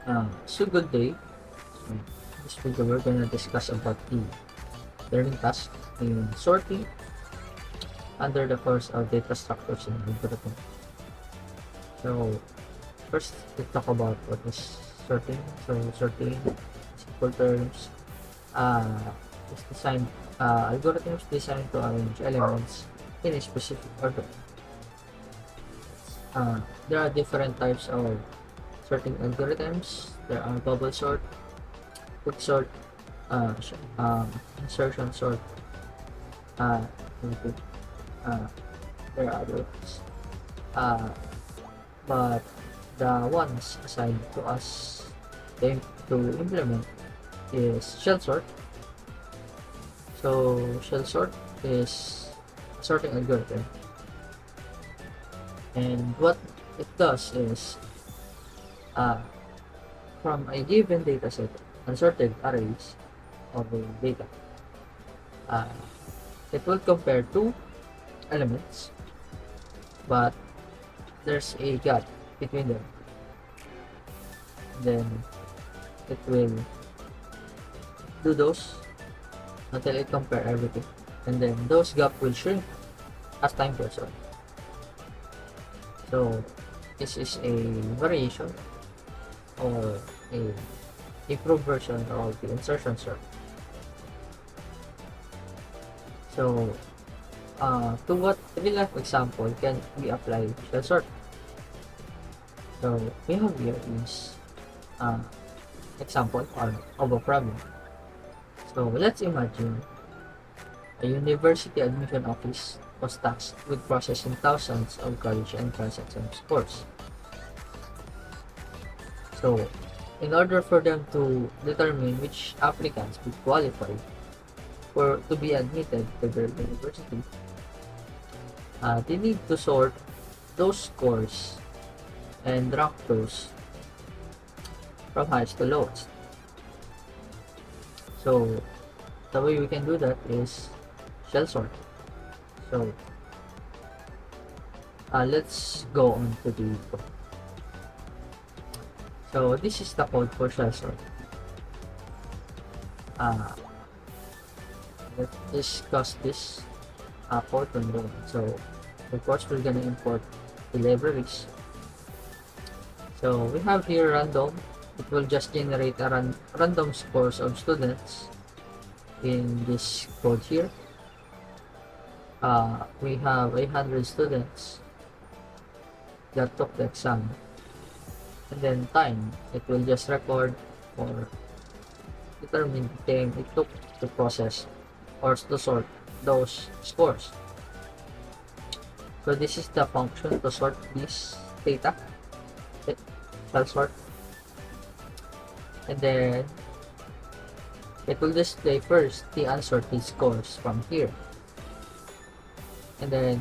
So good day. So, this video we're gonna discuss about the learning task in sorting under the course of data structures and algorithm. So first we talk about what is sorting. So sorting, simple terms, uh, is designed algorithms designed to arrange elements in a specific order. There are different types of sorting algorithms. There are bubble sort, quicksort, uh, insertion sort, uh, okay, uh, there are others. Uh, but the ones assigned to us to implement is shell sort. So shell sort is a sorting algorithm, and what it does is uh, from a given dataset, unsorted arrays of the data, uh, it will compare two elements, but there's a gap between them. Then it will do those until it compare everything, and then those gap will shrink as time goes on. So this is a variation or a improved version of the insertion sort. So to what real life example can we apply shell sort? So we have here is example of a problem. So let's imagine a university admission office was tasked with processing thousands of college entrance exam scores. So in order for them to determine which applicants would qualify for to be admitted to their university, they need to sort those scores and rank those from highest to lowest. So the way we can do that is shell sort. So let's go on to the code. So this is the code for shell sort. Uh, let's discuss this code on the one. So of course we're gonna import the libraries. So we have here random. It will just generate a random scores of students in this code here. We have 100 students that took the exam, and then time, it will just record or determine the time it took to process or to sort those scores. So this is the function to sort this data. It shall sort, and then it will display first the unsorted scores from here, and then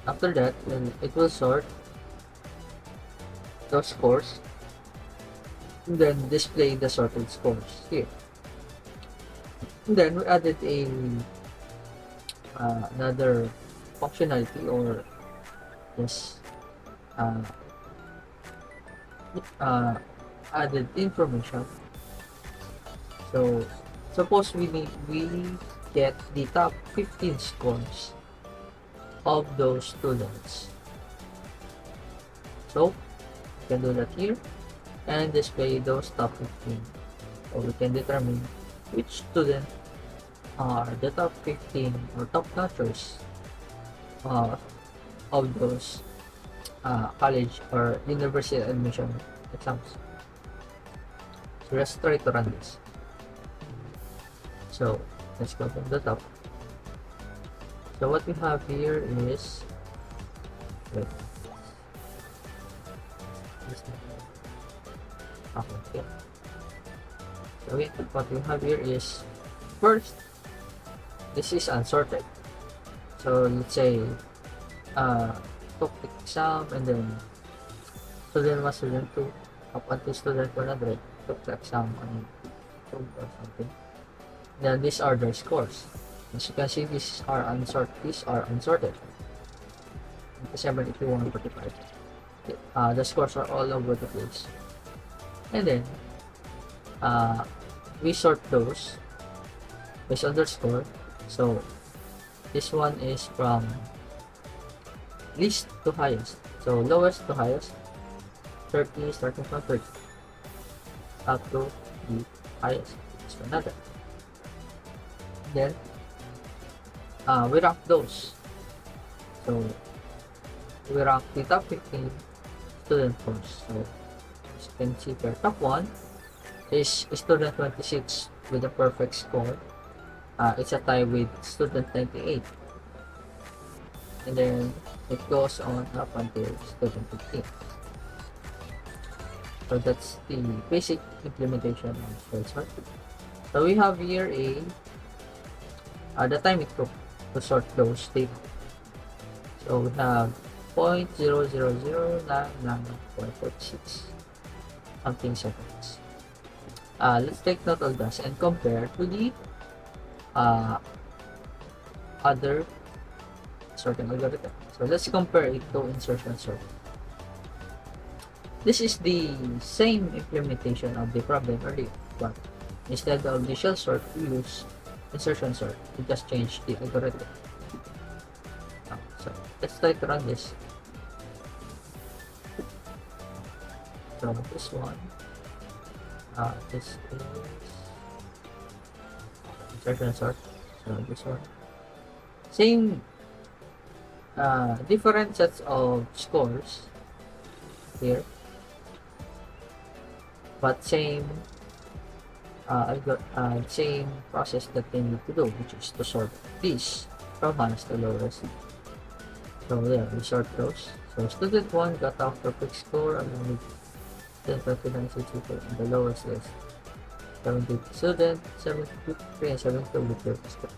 after that it will sort those scores and then display the sorted scores here. And then we added a another functionality or this uh, added information. So suppose we get the top 15 scores of those students. So we can do that here and display those top 15. So we can determine which student are the top 15 or top notchers of those college or university admission exams. So let's try to run this. So let's go from the top. So what we have here is wait, okay. So what we have here is first, this is unsorted. So let's say took the exam and then student 1, student 2 up until student 100 took the exam on or something. Then these are their scores. As you can see, these are unsorted. 7, 81, 45. The scores are all over the place. and then we sort those based on their score. So this one is from least to highest, so lowest to highest, 30 starting from 30 up to the highest. So another. Then we rank those. So we rank the top 15 student course. So as you can see here, top 1 is student 26 with a perfect score. It's a tie with student 98. And then it goes on up until student 15. So that's the basic implementation of shell sort. So we have here the time it took to sort those data. So we have 0.00099.46 something seconds. Let's take note of this and compare to the other sorting algorithm. So let's compare it to insertion sort. This is the same implementation of the problem earlier, but instead of the shell sort, we use insertion sort. We just change the algorithm. So let's try to run this. So this one, this is insertion sort. So this one, same, different sets of scores here, but same same process that they need to do, which is to sort these from highest to lowest. So yeah, we sort those. So student 1 got off perfect score along with student 2962, and the lowest is 70 student 73 and 72 with perfect score.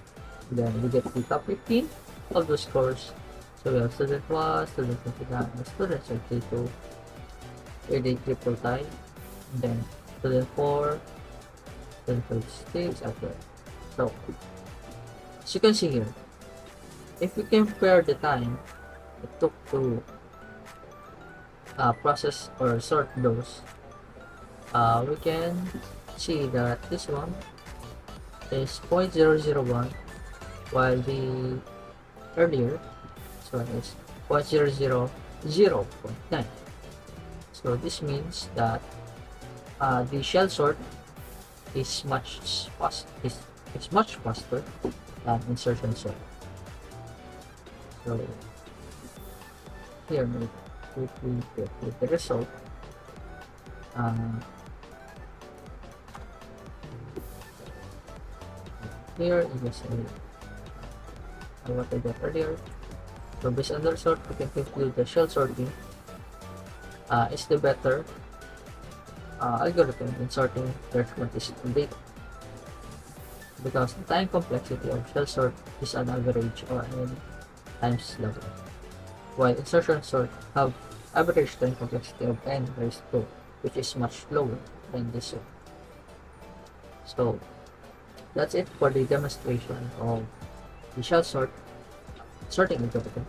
Then we get the top 15 of those scores. So we have student 1, student 29, and student 32 with a triple tie. And then student 4, student 36 as well. So as you can see here, if we compare the time it took to process or sort those, we can see that this one is 0.001, while the earlier this one is 0.000.9. So this means that the shell sort is much faster than insertion sort. So here we get the result. Here is what I got earlier. So based on the result, we can conclude the shell sorting is the better algorithm in sorting large quantities of data, because the time complexity of shell sort is an average or n times level, while insertion sort have average time complexity of n raised to 2, which is much lower than this one. So that's it for the demonstration of the shell sorting algorithm.